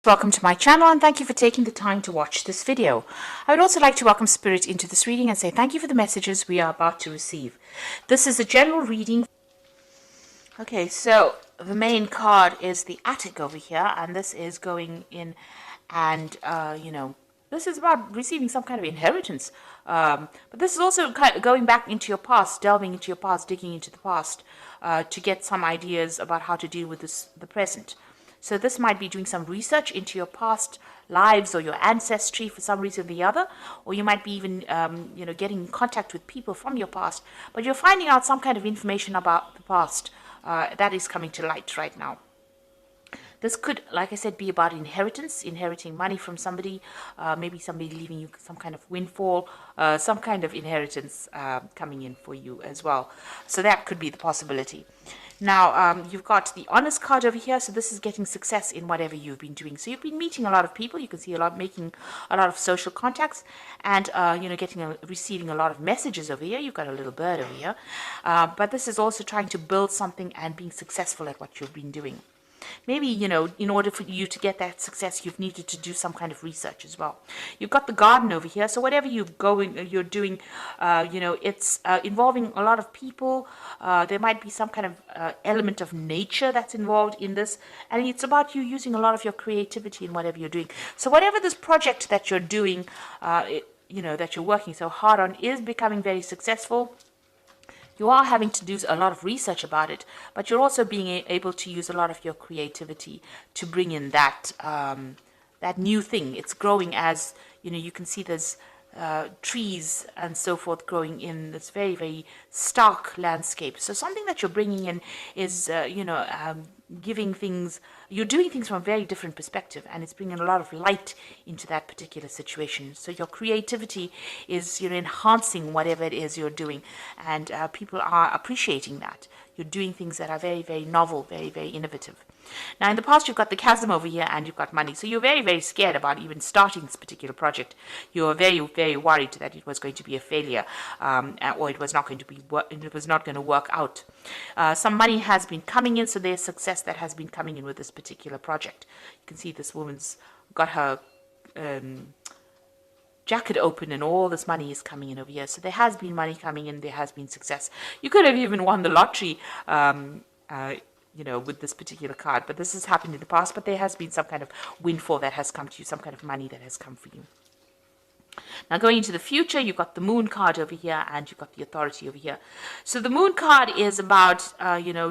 Welcome to my channel and thank you for taking the time to watch this video. I would also like to welcome Spirit into this reading and say thank you for the messages we are about to receive. This is a general reading. Okay, so the main card is the attic over here, and this is going in and, this is about receiving some kind of inheritance. But this is also kind of going back into your past, delving into your past, digging into the past to get some ideas about how to deal with the present. So this might be doing some research into your past lives or your ancestry for some reason or the other, or you might be even, getting in contact with people from your past, but you're finding out some kind of information about the past that is coming to light right now. This could, like I said, be about inheritance, inheriting money from somebody, maybe somebody leaving you some kind of windfall, some kind of inheritance coming in for you as well. So that could be the possibility. Now, you've got the honest card over here, so this is getting success in whatever you've been doing. So you've been meeting a lot of people, you can see making a lot of social contacts, and, receiving a lot of messages over here. You've got a little bird over here. But this is also trying to build something and being successful at what you've been doing. Maybe, in order for you to get that success, you've needed to do some kind of research as well. You've got the garden over here. So whatever you're doing, it's involving a lot of people. There might be some kind of element of nature that's involved in this. And it's about you using a lot of your creativity in whatever you're doing. So whatever this project that you're doing, that you're working so hard on is becoming very successful. You are having to do a lot of research about it, but you're also being able to use a lot of your creativity to bring in that new thing. It's growing as, you can see there's trees and so forth growing in this very, very stark landscape. So something that you're bringing in is, giving things, you're doing things from a very different perspective, and it's bringing a lot of light into that particular situation. So your creativity is, enhancing whatever it is you're doing, and people are appreciating that. You're doing things that are very, very novel, very, very innovative. Now, in the past, you've got the chasm over here and you've got money. So you're very, very scared about even starting this particular project. You're very, very worried that it was going to be a failure, or it was not going to work out. Some money has been coming in, so there's success that has been coming in with this particular project. You can see this woman's got her jacket open and all this money is coming in over here. So there has been money coming in, there has been success. You could have even won the lottery, with this particular card, but this has happened in the past, but there has been some kind of windfall that has come to you, some kind of money that has come for you. Now, going into the future, you've got the moon card over here and you've got the authority over here. So the moon card is about,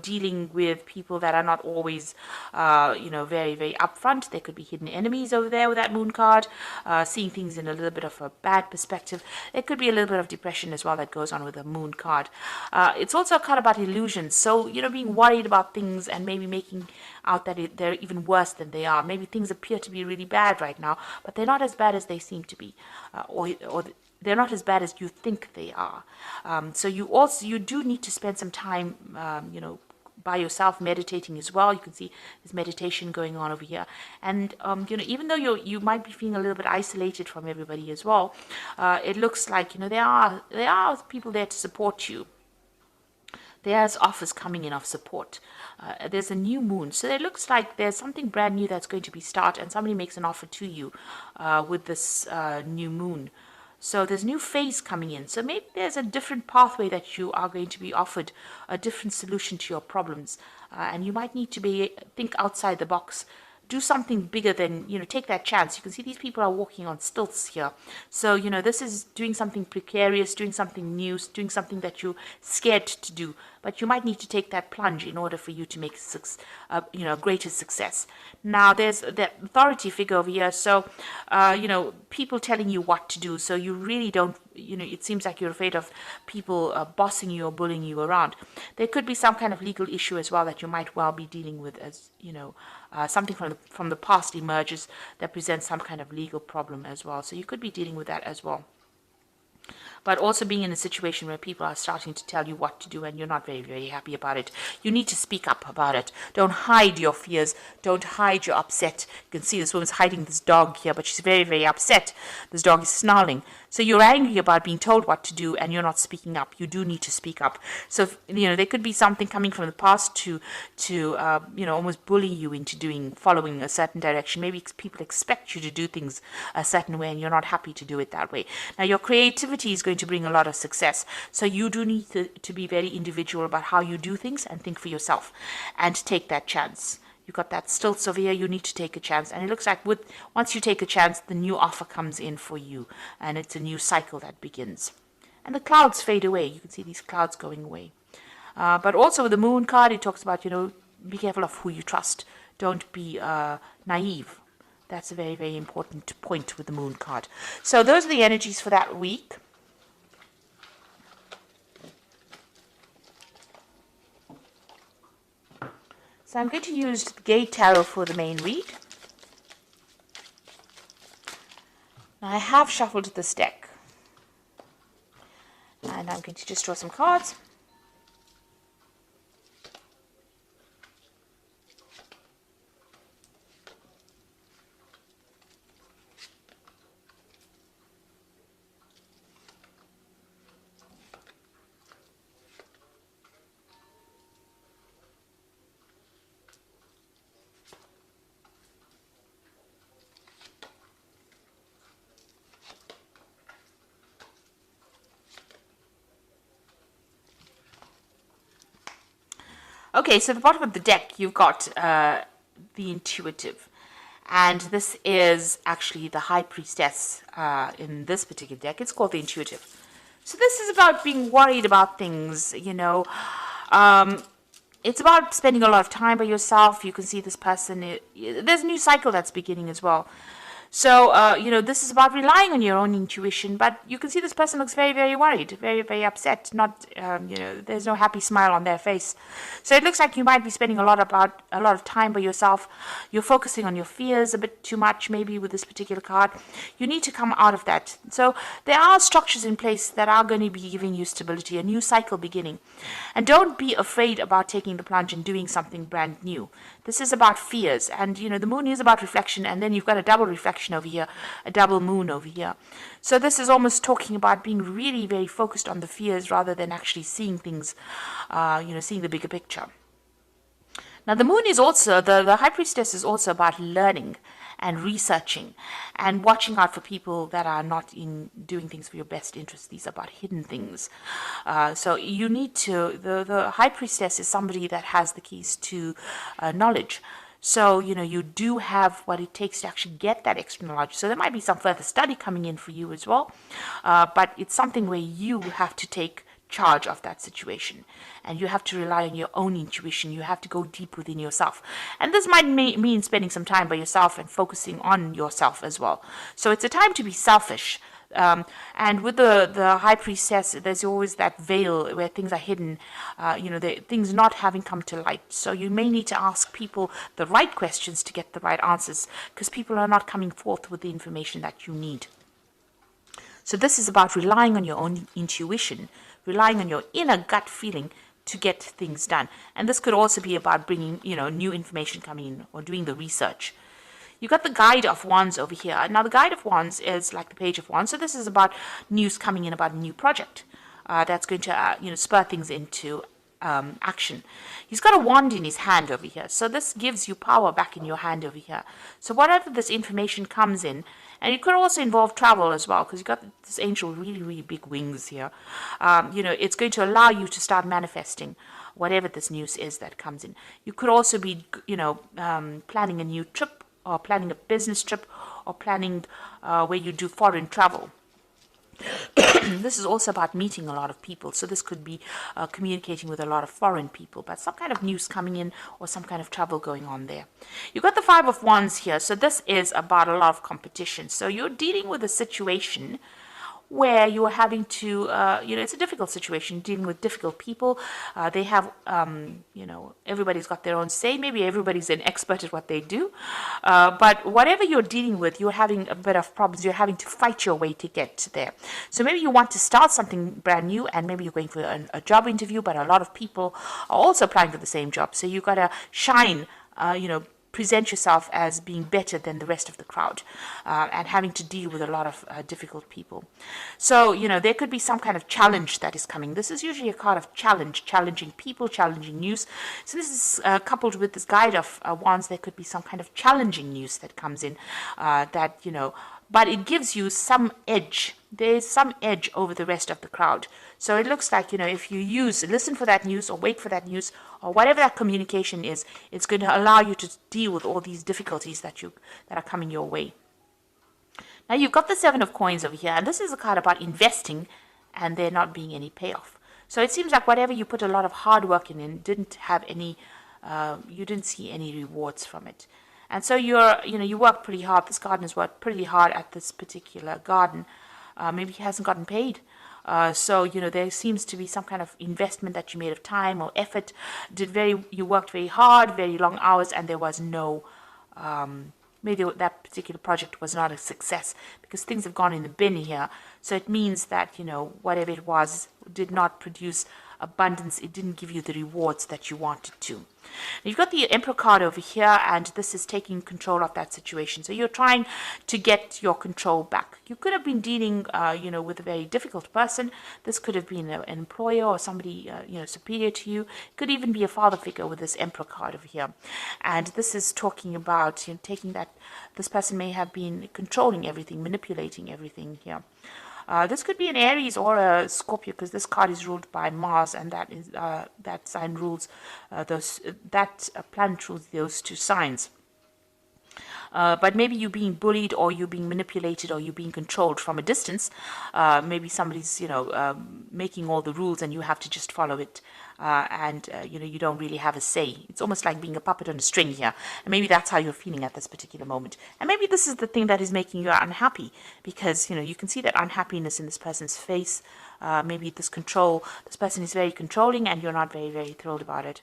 dealing with people that are not always, very, very upfront. There could be hidden enemies over there with that moon card, seeing things in a little bit of a bad perspective. There could be a little bit of depression as well that goes on with the moon card. It's also a card about illusions. So, being worried about things and maybe making out that they're even worse than they are. Maybe things appear to be really bad right now, but they're not as bad as they seem to be. Or they're not as bad as you think they are. So you do need to spend some time, by yourself meditating as well. You can see there's meditation going on over here, and even though you might be feeling a little bit isolated from everybody as well, it looks like there are people there to support you. There's offers coming in of support. There's a new moon. So it looks like there's something brand new that's going to be started, and somebody makes an offer to you with this new moon. So there's a new phase coming in. So maybe there's a different pathway that you are going to be offered, a different solution to your problems. And you might need to think outside the box. Do something bigger than, take that chance. You can see these people are walking on stilts here. So, this is doing something precarious, doing something new, doing something that you're scared to do. But you might need to take that plunge in order for you to make greater success. Now, there's that authority figure over here. So, people telling you what to do. So you really don't, it seems like you're afraid of people bossing you or bullying you around. There could be some kind of legal issue as well that you might well be dealing with, as, something from the past emerges that presents some kind of legal problem as well. So you could be dealing with that as well. but also being in a situation where people are starting to tell you what to do and you're not very, very happy about it. You need to speak up about it. Don't hide your fears. Don't hide your upset. You can see this woman's hiding this dog here, but she's very, very upset. This dog is snarling. So you're angry about being told what to do and you're not speaking up. You do need to speak up. So, there could be something coming from the past to almost bully you into following a certain direction. Maybe people expect you to do things a certain way and you're not happy to do it that way. Now, your creativity is going to bring a lot of success. So you do need to be very individual about how you do things and think for yourself and take that chance. You've got that stilts over here, you need to take a chance. And it looks like once you take a chance, the new offer comes in for you. And it's a new cycle that begins. And the clouds fade away. You can see these clouds going away. But also with the moon card, it talks about, be careful of who you trust. Don't be naive. That's a very, very important point with the moon card. So those are the energies for that week. So I'm going to use the Gate Tarot for the main read. Now I have shuffled this deck. And I'm going to just draw some cards. Okay, so at the bottom of the deck, you've got the Intuitive. And this is actually the High Priestess in this particular deck. It's called the Intuitive. So this is about being worried about things, it's about spending a lot of time by yourself. You can see this person, there's a new cycle that's beginning as well. So, this is about relying on your own intuition, but you can see this person looks very, very worried, very, very upset. Not, there's no happy smile on their face. So it looks like you might be spending a lot of time by yourself. You're focusing on your fears a bit too much, maybe with this particular card. You need to come out of that. So there are structures in place that are going to be giving you stability, a new cycle beginning. And don't be afraid about taking the plunge and doing something brand new. This is about fears, and the moon is about reflection, and then you've got a double reflection over here, a double moon over here. So this is almost talking about being really very focused on the fears rather than actually seeing things, seeing the bigger picture. Now the moon is also, the High Priestess is also about learning and researching and watching out for people that are not in doing things for your best interest. These are about hidden things. So you need to, the High Priestess is somebody that has the keys to knowledge. So, you do have what it takes to actually get that extra knowledge. So there might be some further study coming in for you as well. But it's something where you have to take charge of that situation, and you have to rely on your own intuition. You have to go deep within yourself, and this might mean spending some time by yourself and focusing on yourself as well. So it's a time to be selfish, and with the High Priestess, there's always that veil where things are hidden, things not having come to light. So you may need to ask people the right questions to get the right answers, because people are not coming forth with the information that you need. So this is about relying on your own intuition, relying on your inner gut feeling to get things done. And this could also be about bringing, new information coming in or doing the research. You got the Guide of Wands over here. Now the Guide of Wands is like the Page of Wands. So this is about news coming in about a new project that's going to, spur things into action. He's got a wand in his hand over here. So this gives you power back in your hand over here. So whatever this information comes in, and it could also involve travel as well, because you've got this angel with really, really big wings here. It's going to allow you to start manifesting whatever this news is that comes in. You could also be, planning a new trip, or planning a business trip, or planning where you do foreign travel. This is also about meeting a lot of people. So this could be communicating with a lot of foreign people, but some kind of news coming in or some kind of travel going on there. You've got the Five of Wands here. So this is about a lot of competition. So you're dealing with a situation where you're having to, it's a difficult situation, dealing with difficult people. They have, everybody's got their own say. Maybe everybody's an expert at what they do. But whatever you're dealing with, you're having a bit of problems. You're having to fight your way to get there. So maybe you want to start something brand new, and maybe you're going for a job interview, but a lot of people are also applying for the same job. So you've got to shine, present yourself as being better than the rest of the crowd, and having to deal with a lot of difficult people. So, there could be some kind of challenge that is coming. This is usually a card of challenge, challenging people, challenging news. So this is coupled with this guide of wands. There could be some kind of challenging news that comes in but it gives you some edge. There's some edge over the rest of the crowd. So it looks like, if you listen for that news or wait for that news or whatever that communication is, it's going to allow you to deal with all these difficulties that are coming your way. Now you've got the Seven of Coins over here, and this is a card about investing and there not being any payoff. So it seems like whatever you put a lot of hard work in didn't have any, you didn't see any rewards from it. And so you work pretty hard. This gardener's worked pretty hard at this particular garden. Maybe he hasn't gotten paid. So there seems to be some kind of investment that you made of time or effort. You worked very hard, very long hours, and there was no, maybe that particular project was not a success because things have gone in the bin here. So it means that, whatever it was did not produce abundance. It didn't give you the rewards that you wanted to. You've got the Emperor card over here, and this is taking control of that situation. So you're trying to get your control back. You could have been dealing, with a very difficult person. This could have been an employer or somebody, superior to you. It could even be a father figure with this Emperor card over here. And this is talking about taking that. This person may have been controlling everything, manipulating everything here. This could be an Aries or a Scorpio, because this card is ruled by Mars, and that sign rules that planet rules those two signs. But maybe you're being bullied, or you're being manipulated, or you're being controlled from a distance. Maybe somebody's making all the rules and you have to just follow it, and you don't really have a say. It's almost like being a puppet on a string here, and maybe that's how you're feeling at this particular moment. And maybe this is the thing that is making you unhappy, because you can see that unhappiness in this person's face. Maybe this person is very controlling and you're not very, very thrilled about it.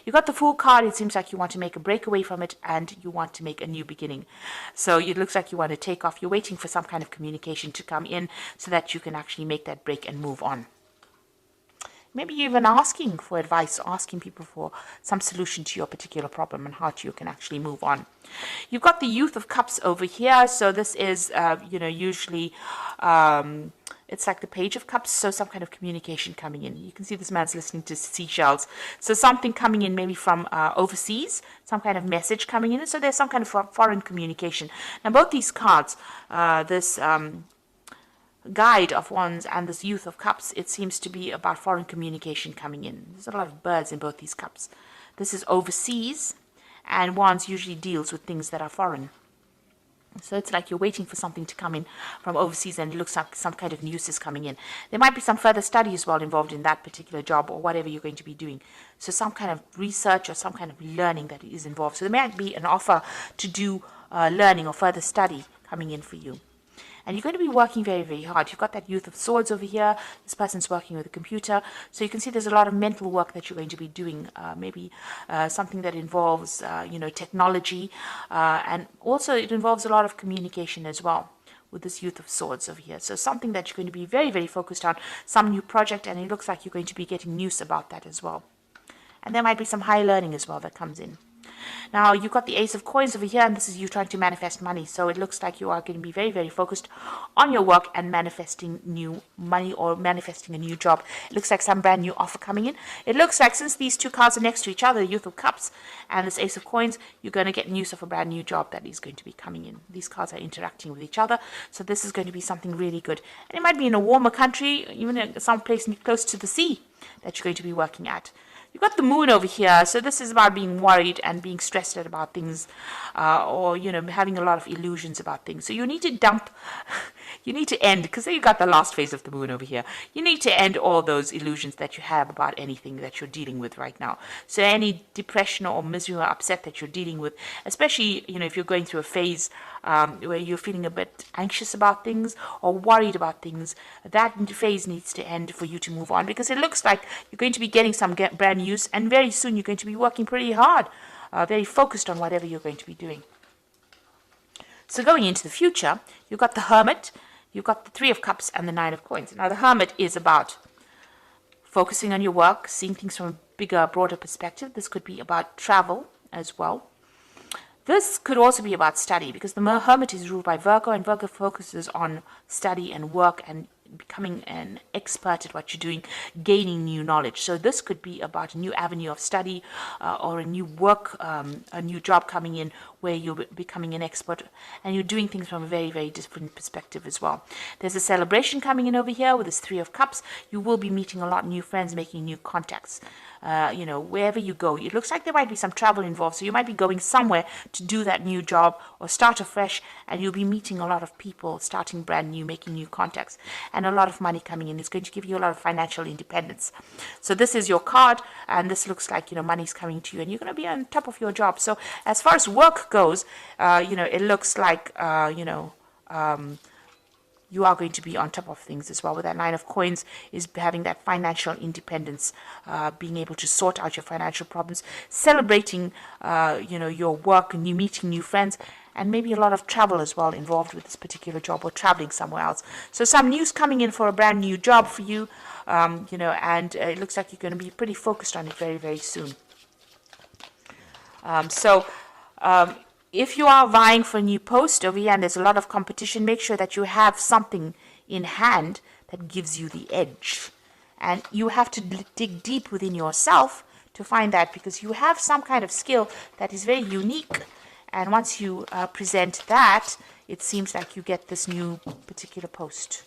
You got the Fool card. It seems like you want to make a breakaway from it and you want to make a new beginning. So it looks like you want to take off. You're waiting for some kind of communication to come in so that you can actually make that break and move on. Maybe you're even asking for advice, asking people for some solution to your particular problem and how you can actually move on. You've got the Youth of Cups over here. So this is, usually it's like the Page of Cups, so some kind of communication coming in. You can see this man's listening to seashells. So something coming in maybe from overseas, some kind of message coming in. So there's some kind of foreign communication. Now both these cards, this Guide of Wands and this Youth of Cups, it seems to be about foreign communication coming in. There's a lot of birds in both these cups. This is overseas, and Wands usually deals with things that are foreign. So it's like you're waiting for something to come in from overseas, and it looks like some kind of news is coming in. There might be some further study as well involved in that particular job or whatever you're going to be doing. So some kind of research or some kind of learning that is involved. So there might be an offer to do learning or further study coming in for you. And you're going to be working very, very hard. You've got that Youth of Swords over here. This person's working with a computer. So you can see there's a lot of mental work that you're going to be doing. Maybe something that involves, technology. And also it involves a lot of communication as well with this Youth of Swords over here. So something that you're going to be very, very focused on. Some new project, and it looks like you're going to be getting news about that as well. And there might be some high learning as well that comes in. Now, you've got the Ace of Coins over here, and this is you trying to manifest money. So it looks like you are going to be very, very focused on your work and manifesting new money or manifesting a new job. It looks like some brand new offer coming in. It looks like since these two cards are next to each other, the Youth of Cups and this Ace of Coins, you're going to get news of a brand new job that is going to be coming in. These cards are interacting with each other. So this is going to be something really good. And it might be in a warmer country, even in some place close to the sea that you're going to be working at. You've got the Moon over here, so this is about being worried and being stressed out about things, or having a lot of illusions about things. So you need to dump You need to end, because you got the last phase of the moon over here. You need to end all those illusions that you have about anything that you're dealing with right now. So any depression or misery or upset that you're dealing with, especially, if you're going through a phase where you're feeling a bit anxious about things or worried about things, that phase needs to end for you to move on, because it looks like you're going to be getting some brand news, and very soon you're going to be working pretty hard, very focused on whatever you're going to be doing. So going into the future, you've got the Hermit, you've got the Three of Cups, and the Nine of Coins. Now, the Hermit is about focusing on your work, seeing things from a bigger, broader perspective. This could be about travel as well. This could also be about study, because the Hermit is ruled by Virgo, and Virgo focuses on study and work and becoming an expert at what you're doing, gaining new knowledge. So this could be about a new avenue of study or a new work, a new job coming in where you're becoming an expert and you're doing things from a very, very different perspective as well. There's a celebration coming in over here with this Three of Cups. You will be meeting a lot of new friends, making new contacts. Wherever you go, it looks like there might be some travel involved. So you might be going somewhere to do that new job or start afresh, and you'll be meeting a lot of people, starting brand new, making new contacts, and a lot of money coming in. It's going to give you a lot of financial independence. So this is your card, and this looks like, money's coming to you, and you're going to be on top of your job. So as far as work goes, it looks like, you are going to be on top of things as well. With that Nine of Coins is having that financial independence, being able to sort out your financial problems, celebrating, your work, and you meeting new friends, and maybe a lot of travel as well involved with this particular job, or traveling somewhere else. So some news coming in for a brand new job for you, and it looks like you're going to be pretty focused on it very, very soon. If you are vying for a new post over here and there's a lot of competition, make sure that you have something in hand that gives you the edge. And you have to dig deep within yourself to find that, because you have some kind of skill that is very unique. And once you present that, it seems like you get this new particular post.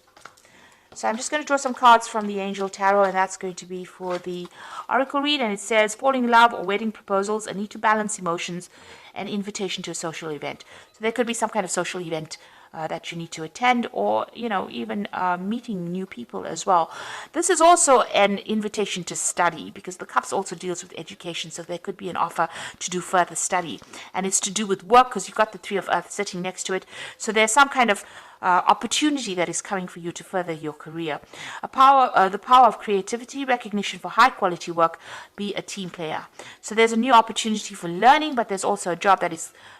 So I'm just going to draw some cards from the Angel Tarot, and that's going to be for the Oracle read. And it says, falling in love or wedding proposals, a need to balance emotions, an invitation to a social event. So there could be some kind of social event that you need to attend, or, even meeting new people as well. This is also an invitation to study, because the Cups also deals with education. So there could be an offer to do further study. And it's to do with work, because you've got the Three of Earth sitting next to it. So there's some kind of opportunity that is coming for you to further your career. The power of creativity, recognition for high quality work, be a team player. So there's a new opportunity for learning, but there's also a job that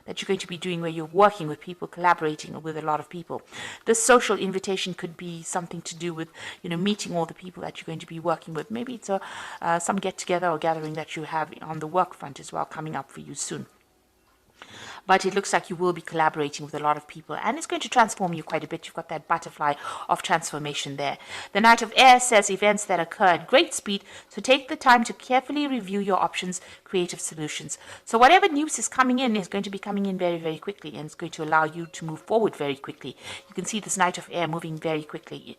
you're going to be doing where you're working with people, collaborating with a lot of people. This social invitation could be something to do with, meeting all the people that you're going to be working with. Maybe it's some get together or gathering that you have on the work front as well, coming up for you soon. But it looks like you will be collaborating with a lot of people, and it's going to transform you quite a bit. You've got that butterfly of transformation there. The Knight of Air says events that occur at great speed, so take the time to carefully review your options, creative solutions. So whatever news is coming in is going to be coming in very, very quickly, and it's going to allow you to move forward very quickly. You can see this Knight of Air moving very quickly,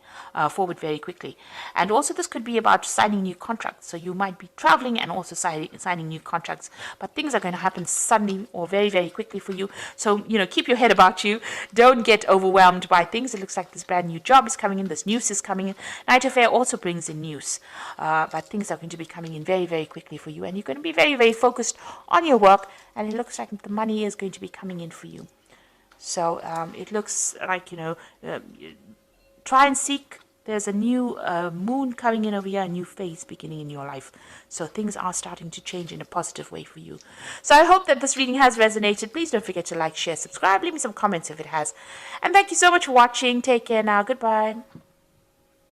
forward very quickly. And also this could be about signing new contracts. So you might be traveling and also signing new contracts, but things are going to happen suddenly or very, very quickly for you. So, keep your head about you. Don't get overwhelmed by things. It looks like this brand new job is coming in. This news is coming in. Knight of Air also brings in news. But things are going to be coming in very, very quickly for you. And you're going to be very, very focused on your work. And it looks like the money is going to be coming in for you. So, it looks like, try and seek. There's a new moon coming in over here, a new phase beginning in your life. So things are starting to change in a positive way for you. So I hope that this reading has resonated. Please don't forget to like, share, subscribe. Leave me some comments if it has. And thank you so much for watching. Take care now. Goodbye.